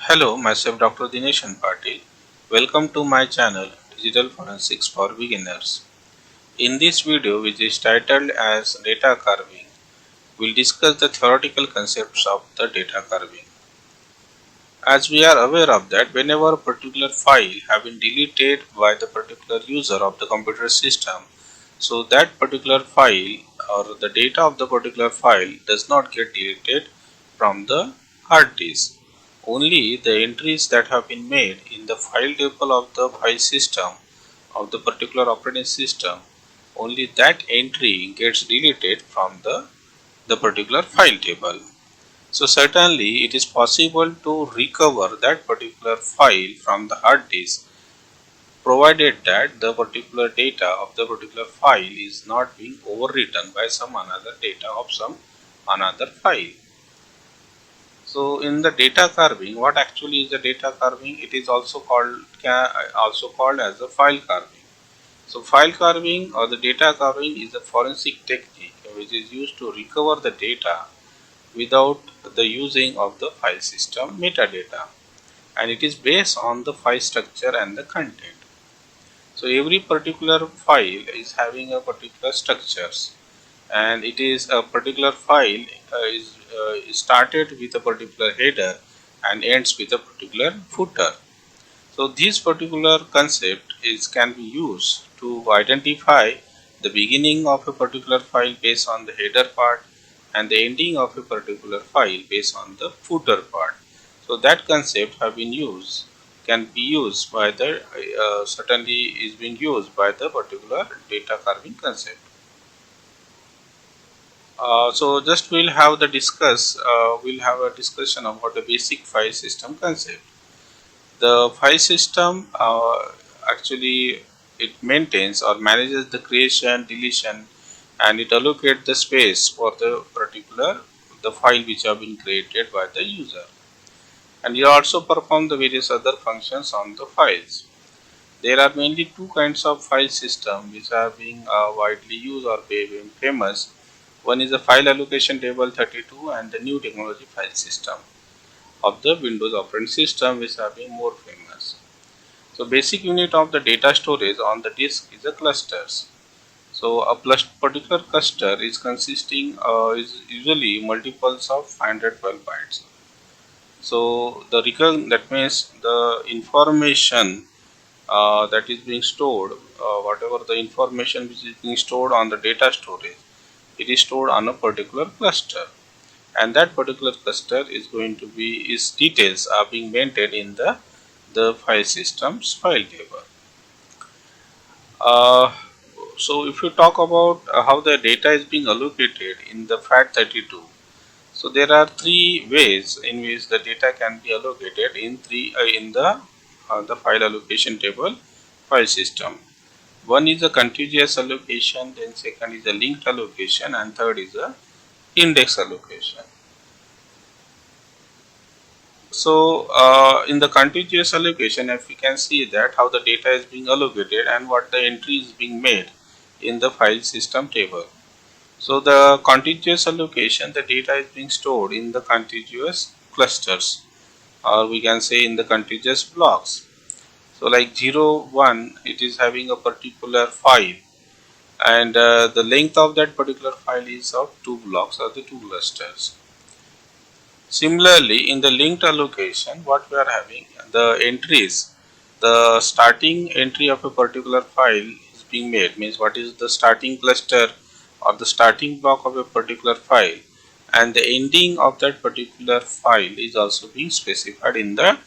Hello, myself Dr. Dinesh Patil. Welcome to my channel Digital Forensics for Beginners. In this video, which is titled as Data Carving, we'll discuss the theoretical concepts of the data carving. As we are aware of that, whenever a particular file have been deleted by the particular user of the computer system, so that particular file or the data of the particular file does not get deleted from the hard disk. Only the entries that have been made in the file table of the file system of the particular operating system, only that entry gets deleted from the particular file table. So certainly it is possible to recover that particular file from the hard disk, provided that the particular data of the particular file is not being overwritten by some another data of some another file. So in the data carving, what actually is the data carving? It is also called as a file carving. So file carving or the data carving is a forensic technique which is used to recover the data without the using of the file system metadata, and it is based on the file structure and the content. So every particular file is having a particular structures, and it is a particular file is started with a particular header and ends with a particular footer. So this particular concept can be used to identify the beginning of a particular file based on the header part and the ending of a particular file based on the footer part. So that concept can be used by the certainly is being used by the particular data carving concept. So just we'll have a discussion about the basic file system concept. The file system actually it maintains or manages the creation, deletion, and it allocates the space for the particular file which have been created by the user, and it also performs the various other functions on the files. There are mainly two kinds of file system which are being widely used or being famous. One is the file allocation table 32 and the new technology file system of the Windows operating system, which are being more famous. So basic unit of the data storage on the disk is the clusters. So a particular cluster is consisting is usually multiples of 512 bytes. So that means the information that is being stored, whatever the information which is being stored on the data storage, it is stored on a particular cluster, and that particular cluster is going to be its details are being maintained in the file system's file table. So if you talk about how the data is being allocated in the FAT32, so there are three ways in which the data can be allocated in the file allocation table file system. One is a contiguous allocation, then second is a linked allocation, and third is a index allocation. So in the contiguous allocation, if we can see that how the data is being allocated and what the entry is being made in the file system table. So the contiguous allocation, the data is being stored in the contiguous clusters, or we can say in the contiguous blocks. So like 0, 1, it is having a particular file, and the length of that particular file is of 2 blocks or the 2 clusters. Similarly, in the linked allocation, what we are having, the entries, the starting entry of a particular file is being made, means what is the starting cluster or the starting block of a particular file, and the ending of that particular file is also being specified in the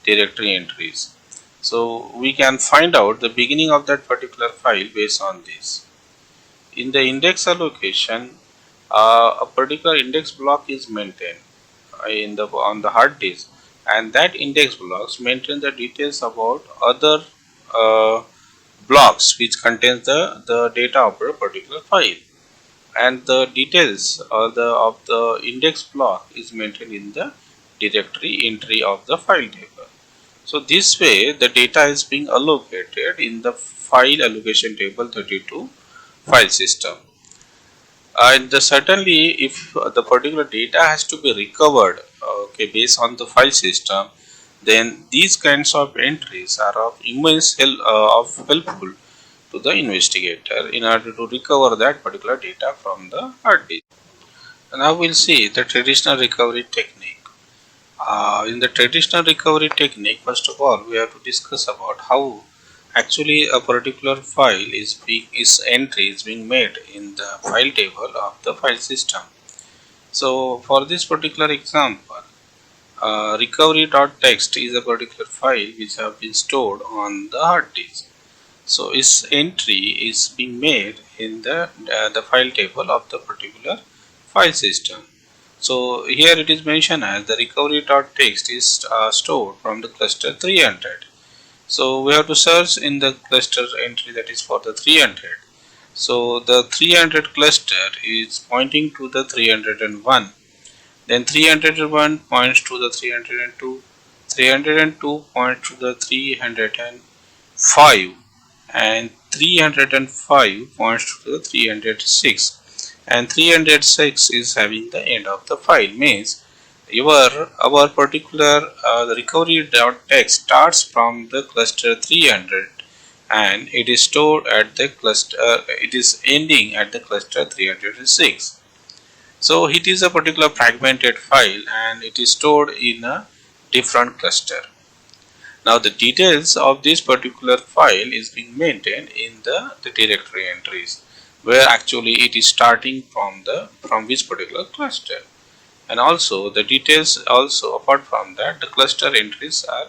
directory entries. So we can find out the beginning of that particular file based on this. In the index allocation, a particular index block is maintained on the hard disk, and that index blocks maintain the details about other blocks which contains the data of a particular file, and the details of the index block is maintained in the directory entry of the file table. So this way the data is being allocated in the file allocation table 32 file system. And certainly if the particular data has to be recovered based on the file system, then these kinds of entries are of immense helpful to the investigator in order to recover that particular data from the hard disk. Now we'll see the traditional recovery technique. In the traditional recovery technique, first of all, we have to discuss about how actually a particular file is entry is being made in the file table of the file system. So for this particular example, recovery.txt is a particular file which have been stored on the hard disk. So its entry is being made in the file table of the particular file system. So here it is mentioned as the recovery.txt is stored from the cluster 300. So we have to search in the cluster entry that is for the 300. So the 300 cluster is pointing to the 301. Then 301 points to the 302. 302 points to the 305. And 305 points to the 306. And 306 is having the end of the file, means our particular recovery.txt starts from the cluster 300 and it is stored at the cluster it is ending at the cluster 306. So it is a particular fragmented file and it is stored in a different cluster. Now the details of this particular file is being maintained in the directory entries, where actually it is starting from which particular cluster. And also the details also, apart from that, the cluster entries are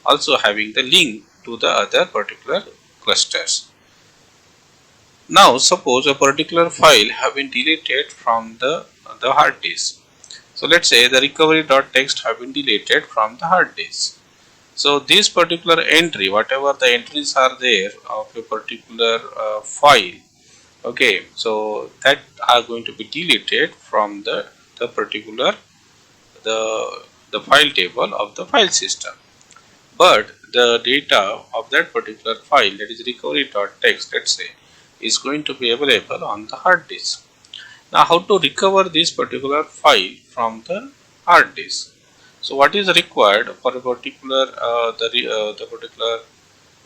also having the link to the other particular clusters. Now suppose a particular file have been deleted from the hard disk. So let's say the recovery.txt have been deleted from the hard disk. So this particular entry, whatever the entries are there of a particular file, okay, so that are going to be deleted from the particular the file table of the file system. But the data of that particular file, that is recovery.txt, let's say, is going to be available on the hard disk. Now how to recover this particular file from the hard disk? So what is required for a particular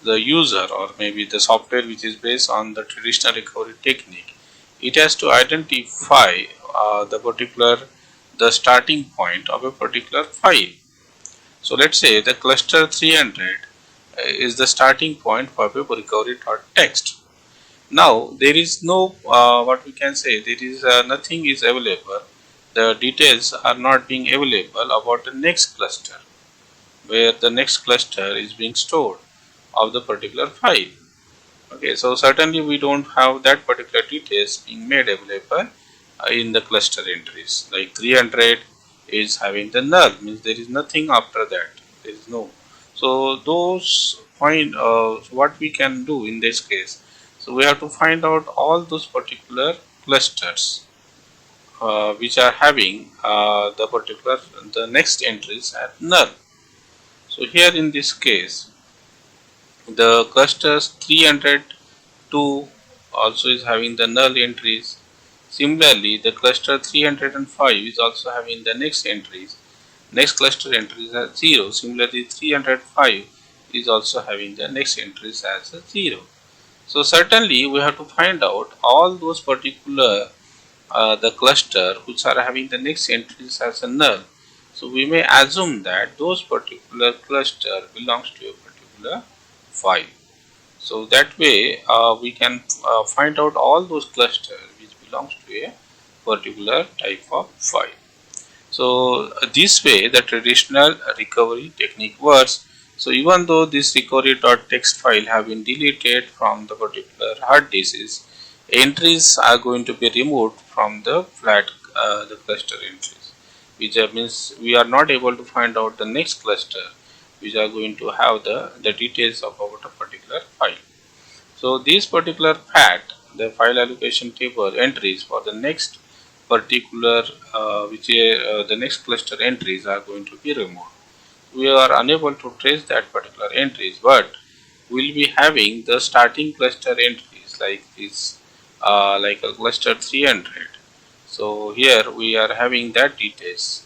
the user, or maybe the software which is based on the traditional recovery technique? It has to identify the starting point of a particular file. So let's say the cluster 300 is the starting point for a recovery.txt. Now there is no what we can say, there is nothing is available, the details are not being available about the next cluster, where the next cluster is being stored of the particular file. Okay, so certainly we don't have that particular details being made available in the cluster entries. Like 300 is having the null, means there is nothing after that, there is no. So those find what we can do in this case. So we have to find out all those particular clusters which are having the next entries at null. So here in this case, the clusters 302 also is having the null entries. Similarly, the cluster 305 is also having the next entries. Next cluster entries as 0. Similarly, 305 is also having the next entries as a 0. So certainly we have to find out all those particular the cluster which are having the next entries as a null. So we may assume that those particular cluster belongs to a particular file. So that way we can find out all those clusters which belongs to a particular type of file. So this way the traditional recovery technique works. So even though this recovery.txt file have been deleted from the particular hard disks, entries are going to be removed from the the cluster entries, which means we are not able to find out the next cluster which are going to have the details about a particular file. So this particular fact, the file allocation table entries for the next particular the next cluster entries are going to be removed. We are unable to trace that particular entries, but we'll be having the starting cluster entries like this, like a cluster 300. So here we are having that details.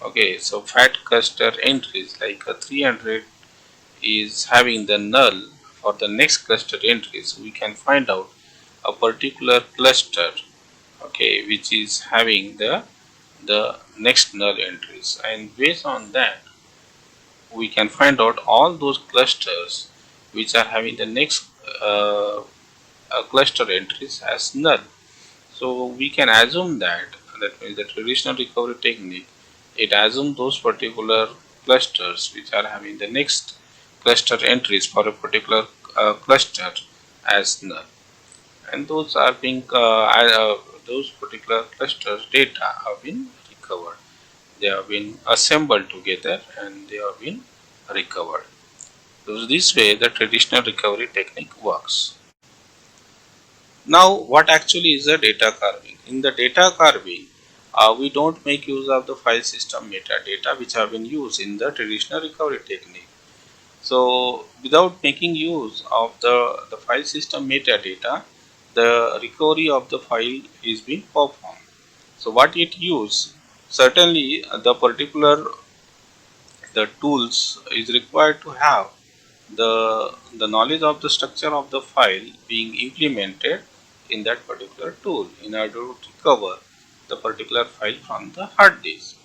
Okay, so fat cluster entries like a 300 is having the null for the next cluster entries. We can find out a particular cluster, okay, which is having the next null entries, and based on that we can find out all those clusters which are having the next cluster entries as null. So we can assume that means the traditional recovery technique, it assumes those particular clusters which are having the next cluster entries for a particular cluster as null, and those are being those particular clusters data have been recovered. They have been assembled together and they have been recovered. So this way the traditional recovery technique works. Now, what actually is the data carving? In the data carving, we don't make use of the file system metadata which have been used in the traditional recovery technique. So, without making use of the file system metadata, the recovery of the file is being performed. So, what it use? Certainly, the tools is required to have the knowledge of the structure of the file being implemented in that particular tool in order to recover the particular file from the hard disk.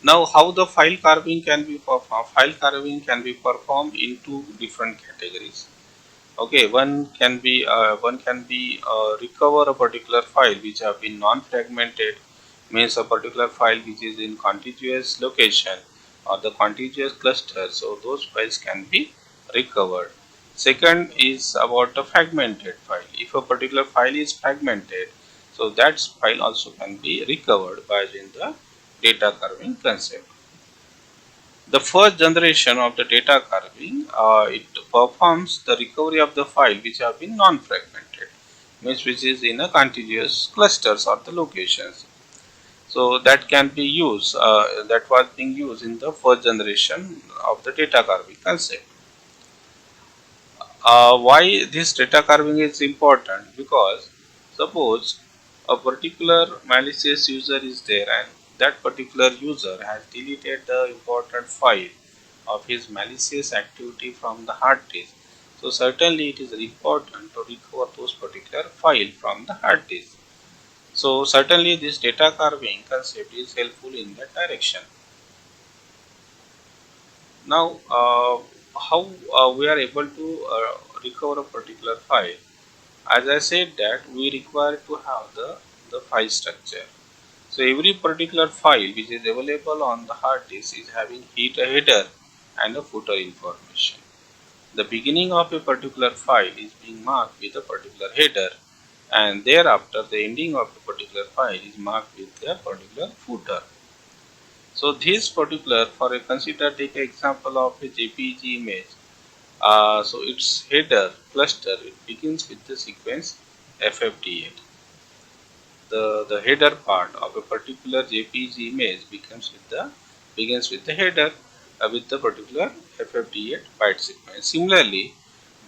Now, how the file carving can be performed? File carving can be performed into different categories. Okay, one can be recover a particular file which have been non-fragmented, means a particular file which is in contiguous location or the contiguous cluster. So those files can be recovered. Second is about the fragmented file. If a particular file is fragmented, so that file also can be recovered by using the data carving concept. The first generation of the data carving, it performs the recovery of the file which have been non-fragmented, means which is in a contiguous clusters or the locations. So that can be used, that was being used in the first generation of the data carving concept. Why this data carving is important? Because suppose a particular malicious user is there and that particular user has deleted the important file of his malicious activity from the hard disk. So certainly it is important to recover those particular file from the hard disk. So certainly this data carving concept is helpful in that direction. Now, how we are able to recover a particular file? As I said that we require to have the file structure. So every particular file which is available on the hard disk is having a header and a footer information. The beginning of a particular file is being marked with a particular header, and thereafter the ending of a particular file is marked with a particular footer. So this particular, for a consider take an example of a JPG image. So its header cluster, it begins with the sequence FFD8. The header part of a particular JPG image begins with the header with the particular FFD8 byte sequence. Similarly,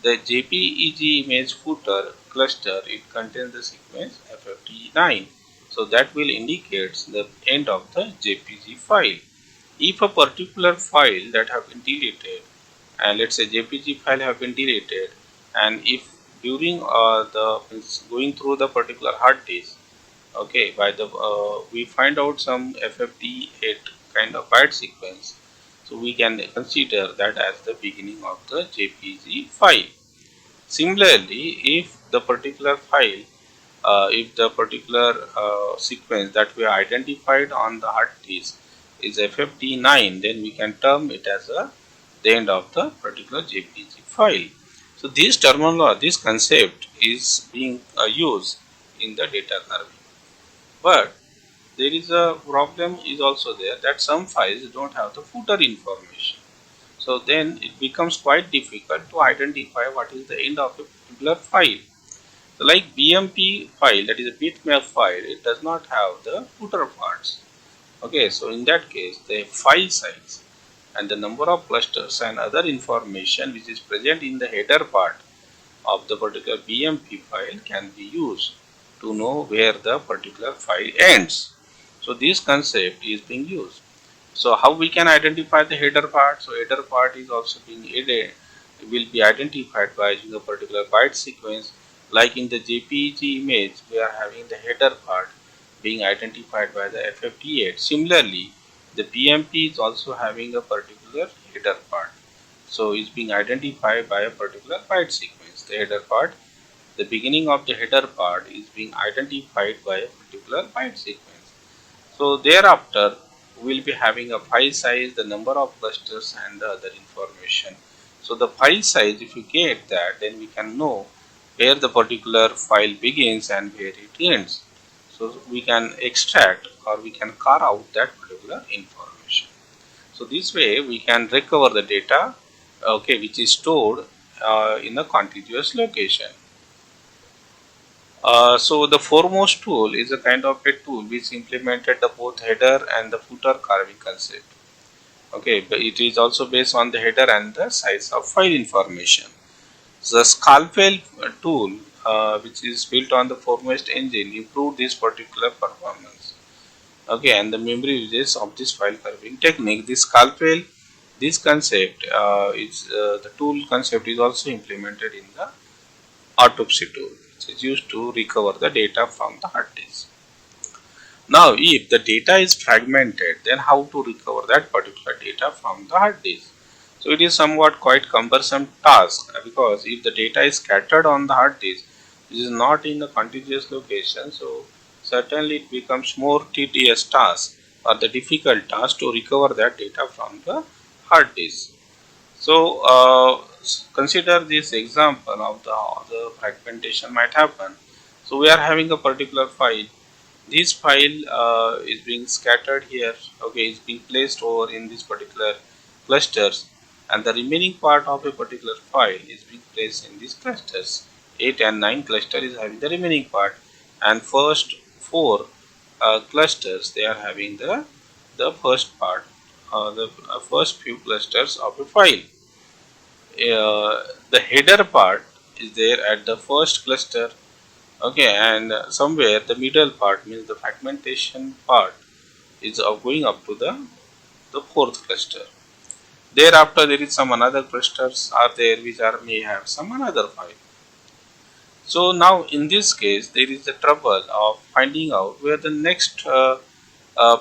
the JPEG image footer cluster, it contains the sequence FFD9. So that will indicate the end of the JPG file. If a particular file that have been deleted, and let's say JPG file have been deleted, and if during the going through the particular hard disk, okay, by the we find out some FFD8 kind of byte sequence, so we can consider that as the beginning of the JPG file. Similarly, if the particular file, if the particular sequence that we identified on the hard disk is FFD9, then we can term it as the end of the particular JPG file. So this concept is being used in the data carving. But there is a problem is also there, that some files don't have the footer information. So then it becomes quite difficult to identify what is the end of a particular file. So like BMP file, that is a bitmap file, it does not have the footer parts. Okay, so in that case the file size and the number of clusters and other information which is present in the header part of the particular BMP file can be used to know where the particular file ends. So this concept is being used. So how we can identify the header part? So header part is also being added, will be identified by using a particular byte sequence. Like in the JPEG image, we are having the header part being identified by the FFT8. Similarly, the PMP is also having a particular header part. So it's being identified by a particular byte sequence. The header part, the beginning of the header part is being identified by a particular byte sequence. So thereafter, we will be having a file size, the number of clusters and the other information. So the file size, if you get that, then we can know where the particular file begins and where it ends. So we can extract or we can carve out that particular information. So this way we can recover the data, okay, which is stored in a contiguous location. So the foremost tool is a kind of a tool which implemented the both header and the footer carving concept. Okay, but it is also based on the header and the size of file information. The Scalpel tool, which is built on the foremost engine, improved this particular performance. Okay, and the memory uses of this file carving technique. This Scalpel, this concept the tool concept is also implemented in the autopsy tool, which is used to recover the data from the hard disk. Now, if the data is fragmented, then how to recover that particular data from the hard disk? So it is somewhat quite cumbersome task, because if the data is scattered on the hard disk, it is not in a contiguous location, so certainly it becomes more tedious task or the difficult task to recover that data from the hard disk. So consider this example of how the fragmentation might happen. So we are having a particular file. This file is being scattered here. Okay, is being placed over in this particular clusters, and the remaining part of a particular file is being placed in these clusters. 8 and 9 cluster is having the remaining part, and first 4 clusters, they are having the first part, the first few clusters of a file. The header part is there at the first cluster, okay, and somewhere the middle part, means the fragmentation part, is going up to the fourth cluster. Thereafter there is some another clusters are there which are may have some another file. So now in this case there is the trouble of finding out where the next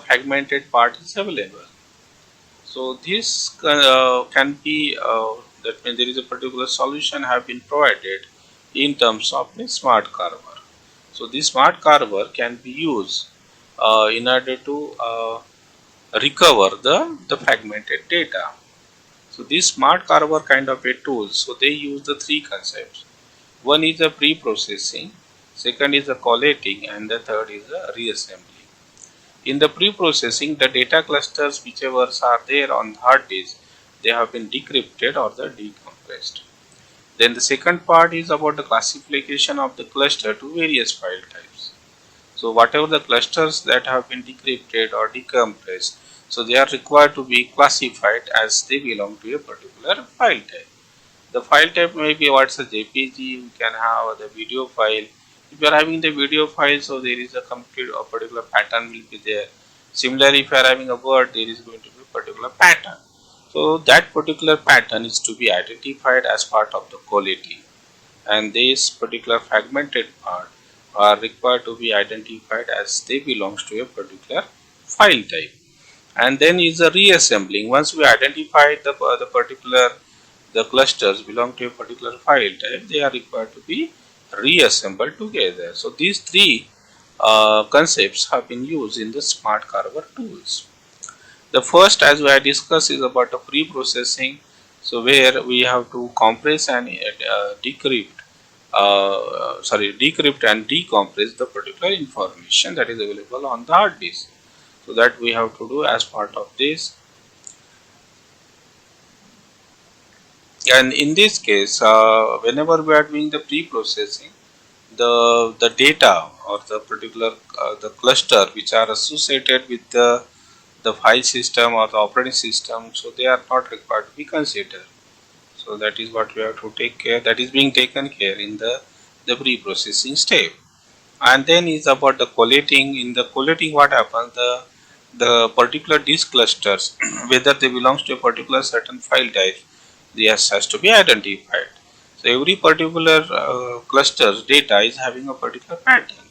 fragmented part is available. So this can be that means there is a particular solution have been provided in terms of a smart carver. So this smart carver can be used in order to recover the fragmented data. So this smart carver kind of a tool, so they use the three concepts. One is a pre-processing, second is a collating, and the third is a reassembly. In the pre-processing, the data clusters whichever are there on the hard disk, they have been decrypted or the decompressed. Then the second part is about the classification of the cluster to various file types. So whatever the clusters that have been decrypted or decompressed, so they are required to be classified as they belong to a particular file type. The file type may be what's a JPG, you can have the video file. If you are having the video file, so there is a complete or particular pattern will be there. Similarly, if you are having a word, there is going to be a particular pattern. So that particular pattern is to be identified as part of the collating, and this particular fragmented part are required to be identified as they belongs to a particular file type. And then is the reassembling. Once we identify the particular the clusters belong to a particular file type, they are required to be reassembled together. So these three concepts have been used in the smart carver tools. The first, as we have discussed, is about the pre-processing. So where we have to compress and decrypt and decompress the particular information that is available on the hard disk. So that we have to do as part of this. And in this case, whenever we are doing the pre-processing, the data or the particular the cluster which are associated with the file system or the operating system, so they are not required to be considered. So that is what we have to take care, that is being taken care in the pre-processing step. And then is about the collating. In the collating, what happens, the particular disk clusters, whether they belongs to a particular certain file type, this has to be identified. So every particular cluster's data is having a particular pattern.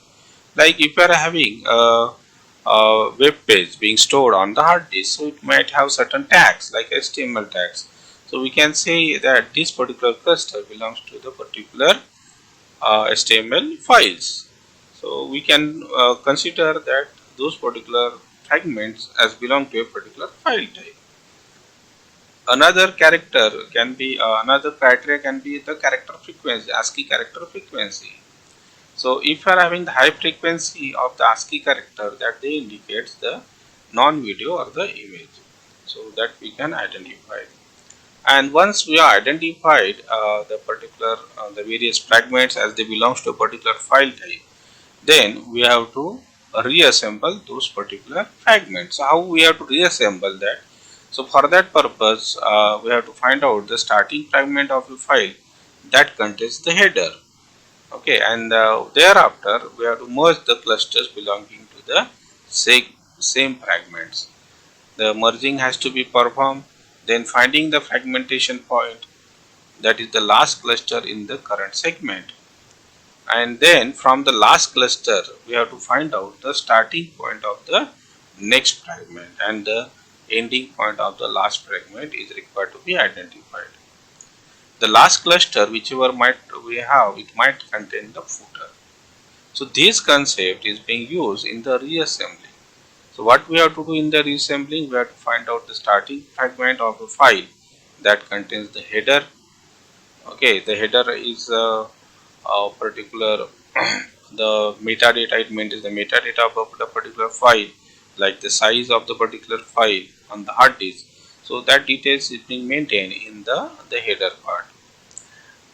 Like if you are having a web page being stored on the hard disk, so it might have certain tags like HTML tags. So we can say that this particular cluster belongs to the particular HTML files. So we can consider that those particular fragments as belong to a particular file type. Another character can be another criteria can be the character frequency, ASCII character frequency. So if you are having the high frequency of the ASCII character, that they indicates the non-video or the image. So that we can identify. And once we are identified the particular the various fragments as they belongs to a particular file type, then we have to reassemble those particular fragments. So how we have to reassemble that? So for that purpose, we have to find out the starting fragment of a file that contains the header. Okay, and thereafter we have to merge the clusters belonging to the same fragments. The merging has to be performed, then finding the fragmentation point, that is the last cluster in the current segment. And then from the last cluster we have to find out the starting point of the next fragment, and the ending point of the last fragment is required to be identified. The last cluster, whichever might we have, it might contain the footer. So this concept is being used in the reassembly. So what we have to do in the reassembling, we have to find out the starting fragment of a file that contains the header. Okay, the header is a particular the metadata, it maintains the metadata of a particular file, like the size of the particular file on the hard disk. So that details is being maintained in the header part.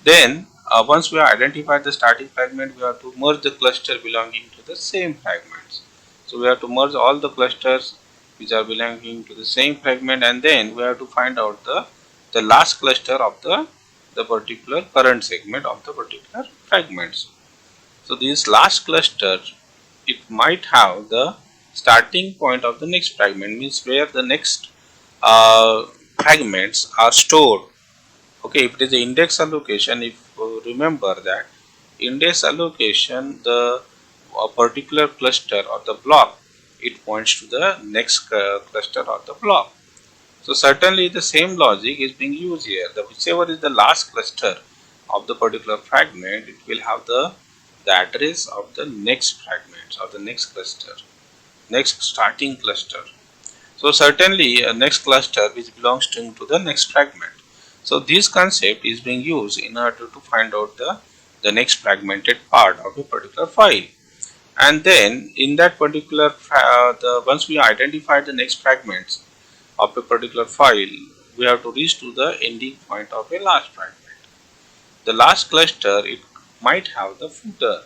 Then once we have identified the starting fragment, we have to merge the cluster belonging to the same fragments. So we have to merge all the clusters which are belonging to the same fragment, and then we have to find out the last cluster of the particular current segment of the particular fragments. So this last cluster, it might have the starting point of the next fragment, means where the next fragments are stored. Okay, if it is the index allocation, if you remember that index allocation, the particular cluster or the block, it points to the next cluster or the block. So certainly the same logic is being used here. The whichever is the last cluster of the particular fragment, it will have the address of the next fragments or the next cluster, next starting cluster. So certainly a next cluster which belongs to the next fragment. So this concept is being used in order to find out the next fragmented part of a particular file. And then in that particular once we identify the next fragments of a particular file, we have to reach to the ending point of a last fragment. The last cluster, it might have the footer.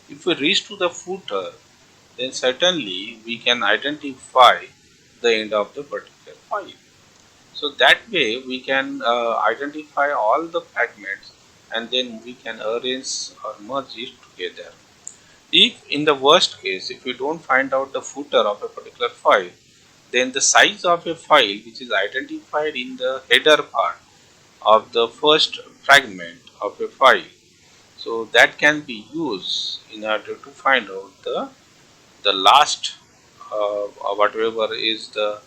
If we reach to the footer, then certainly we can identify the end of the particular file. So that way we can identify all the fragments, and then we can arrange or merge it together. If in the worst case, if we don't find out the footer of a particular file, then the size of a file which is identified in the header part of the first fragment of a file, so that can be used in order to find out the last whatever is the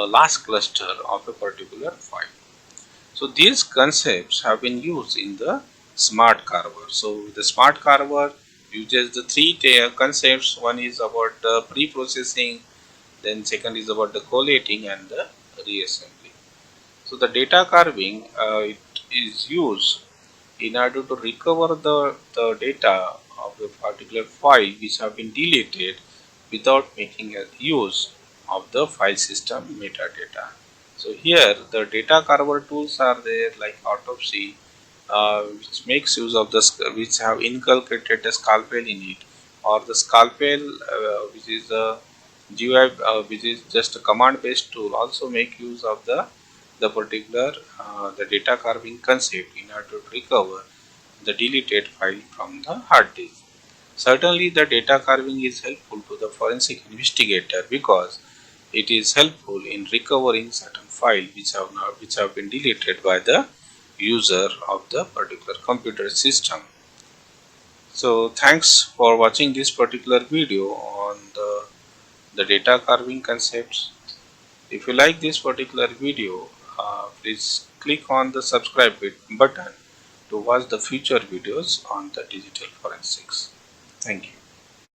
last cluster of a particular file. So these concepts have been used in the smart Carver. So the smart Carver uses the three concepts. One is about the pre-processing, then second is about the collating and the reassembly. So the data carving it is used in order to recover the data of a particular file which have been deleted without making a use of the file system metadata. So here the data carver tools are there, like Autopsy, which makes use of the which have inculcated the scalpel in it, or the scalpel which is a GUI which is just a command based tool, also make use of the particular the data carving concept in order to recover the deleted file from the hard disk. Certainly the data carving is helpful to the forensic investigator, because It is helpful in recovering certain files which have been deleted by the user of the particular computer system. So thanks for watching this particular video on the data carving concepts. If you like this particular video, please click on the subscribe button to watch the future videos on the digital forensics. Thank you.